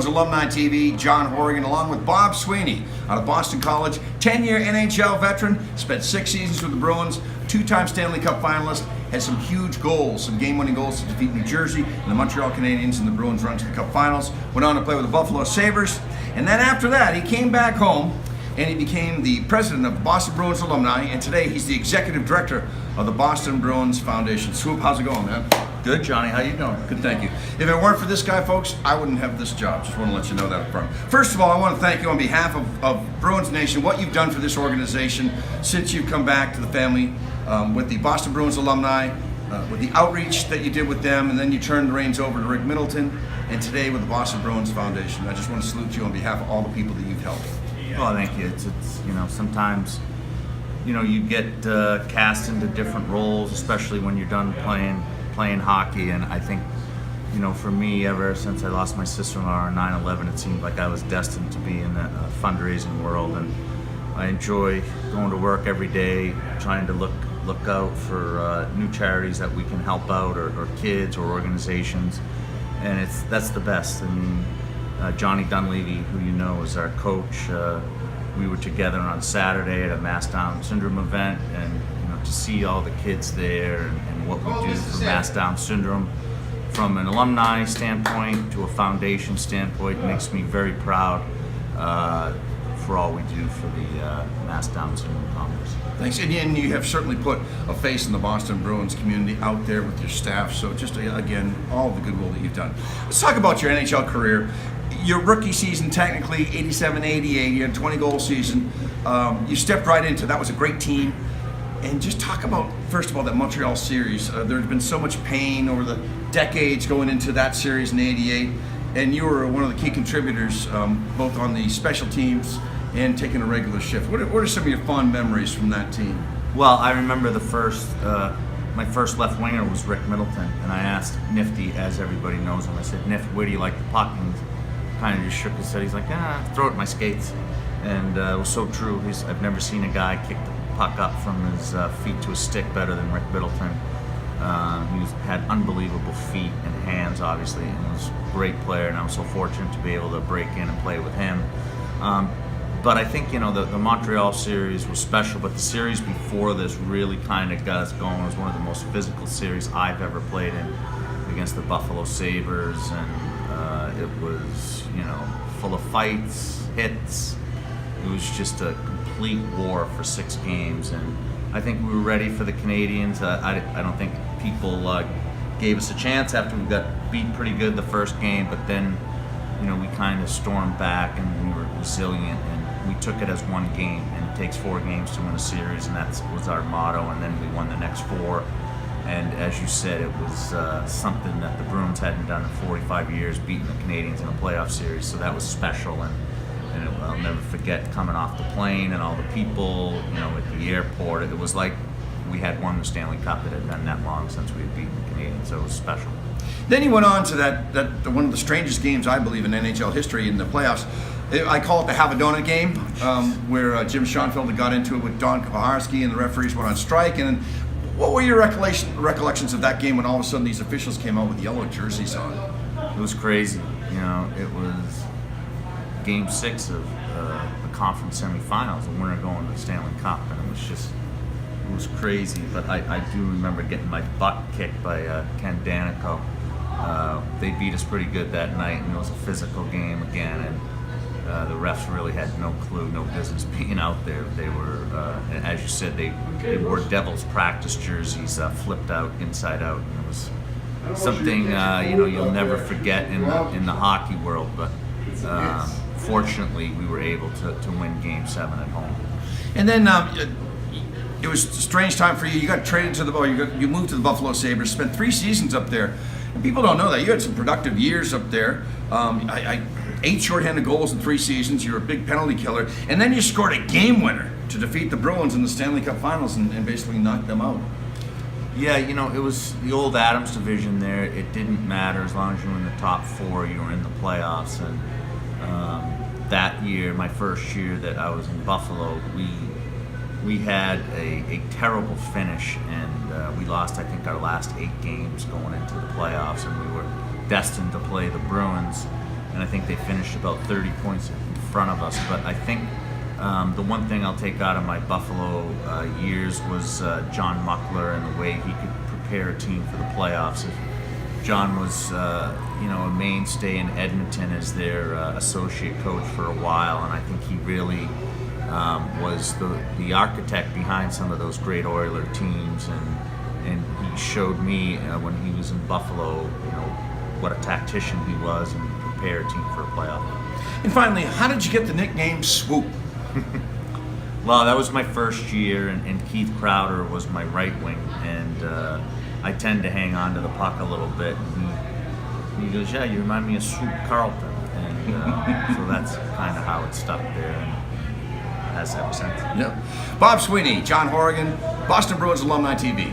Bruins Alumni TV, John Horrigan, along with Bob Sweeney out of Boston College, 10-year NHL veteran, spent 6 seasons with the Bruins, 2-time Stanley Cup finalist, had some huge goals, some game-winning goals to defeat New Jersey and the Montreal Canadiens in the Bruins' run to the Cup Finals. Went on to play with the Buffalo Sabres, and then after that, he came back home and he became the president of the Boston Bruins Alumni, and today he's the executive director of the Boston Bruins Foundation. Swoop, how's it going, man? Good, Johnny. How you doing? Good, thank you. If it weren't for this guy, folks, I wouldn't have this job. Just want to let you know that up front. First of all, I want to thank you on behalf of Bruins Nation, what you've done for this organization since you've come back to the family with the Boston Bruins Alumni, with the outreach that you did with them, and then you turned the reins over to Rick Middleton, and today with the Boston Bruins Foundation. I just want to salute you on behalf of all the people that you've helped. Well, thank you. It's sometimes you get cast into different roles, especially when you're done playing hockey. And I think for me, ever since I lost my sister-in-law on 9/11, it seemed like I was destined to be in the fundraising world. And I enjoy going to work every day, trying to look out for new charities that we can help out, or kids or organizations. And that's the best. I mean, Johnny Dunleavy, who you know is our coach, we were together on Saturday at a Mass Down Syndrome event, and to see all the kids there and what we do for Mass Down Syndrome from an alumni standpoint to a foundation standpoint makes me very proud for all we do for the Mass Down Syndrome Congress. Thanks, and you have certainly put a face in the Boston Bruins community out there with your staff, so just again, all the goodwill that you've done. Let's talk about your NHL career. Your rookie season, technically 87-88, you had a 20-goal season. You stepped right into that. Was a great team. And just talk about, first of all, that Montreal series. There's been so much pain over the decades going into that series in '88, and you were one of the key contributors, both on the special teams and taking a regular shift. What are some of your fond memories from that team? Well, I remember my first left winger was Rick Middleton, and I asked Nifty, as everybody knows him, I said, "Nif, where do you like the puck?" And he kind of just shook his head. He's like, throw it at my skates. And it was so true. I've never seen a guy kick the puck up from his feet to his stick better than Rick Middleton. He had unbelievable feet and hands, obviously, and was a great player, and I was so fortunate to be able to break in and play with him. But I think, the Montreal series was special, but the series before this really kind of got us going. It was one of the most physical series I've ever played in, against the Buffalo Sabres, and it was, full of fights, hits. It was just a complete war for 6 games, and I think we were ready for the Canadiens. I don't think people gave us a chance after we got beat pretty good the first game, but then, we kind of stormed back and we were resilient, and we took it as one game, and it takes 4 games to win a series, and that was our motto, and then we won the next 4. And as you said, it was something that the Bruins hadn't done in 45 years, beating the Canadiens in a playoff series, so that was special. And I'll never forget coming off the plane and all the people, at the airport. It was like we had won the Stanley Cup. It had been that long since we had beaten the Canadiens, so it was special. Then you went on to that one of the strangest games, I believe, in NHL history in the playoffs. I call it the Havadona game, where Jim Schoenfeld had got into it with Don Kowarski, and the referees went on strike. And what were your recollections of that game when all of a sudden these officials came out with yellow jerseys on? It was crazy. It was Game 6 of the conference semifinals, the winner going to the Stanley Cup, and it was crazy. But I do remember getting my butt kicked by Ken Danico. They beat us pretty good that night, and it was a physical game again, and the refs really had no clue, no business being out there. They were, as you said, they wore Devils practice jerseys, flipped out, inside out, and it was something you'll never forget in the hockey world. But fortunately, we were able to win Game 7 at home. And then it was a strange time for you. You got traded to you moved to the Buffalo Sabres, spent 3 seasons up there. And people don't know that. You had some productive years up there. 8 shorthanded goals in 3 seasons. You were a big penalty killer. And then you scored a game winner to defeat the Bruins in the Stanley Cup Finals and basically knock them out. Yeah, it was the old Adams division there. It didn't matter as long as you were in the top 4, you were in the playoffs. And that year, my first year that I was in Buffalo, we had a terrible finish, and we lost, I think, our last 8 games going into the playoffs, and we were destined to play the Bruins. and I think they finished about 30 points in front of us. But I think the one thing I'll take out of my Buffalo years was John Muckler and the way he could prepare a team for the playoffs. John was, a mainstay in Edmonton as their associate coach for a while, and I think he really was the architect behind some of those great Oiler teams, and he showed me when he was in Buffalo, what a tactician he was and prepare a team for a playoff. And finally, how did you get the nickname Swoop? Well, that was my first year, and Keith Crowder was my right wing, and I tend to hang on to the puck a little bit. And he goes, "Yeah, you remind me of Swoop Carlton," and so that's kind of how it stuck there, and has ever since. Yep. Bob Sweeney, John Horrigan, Boston Bruins Alumni TV.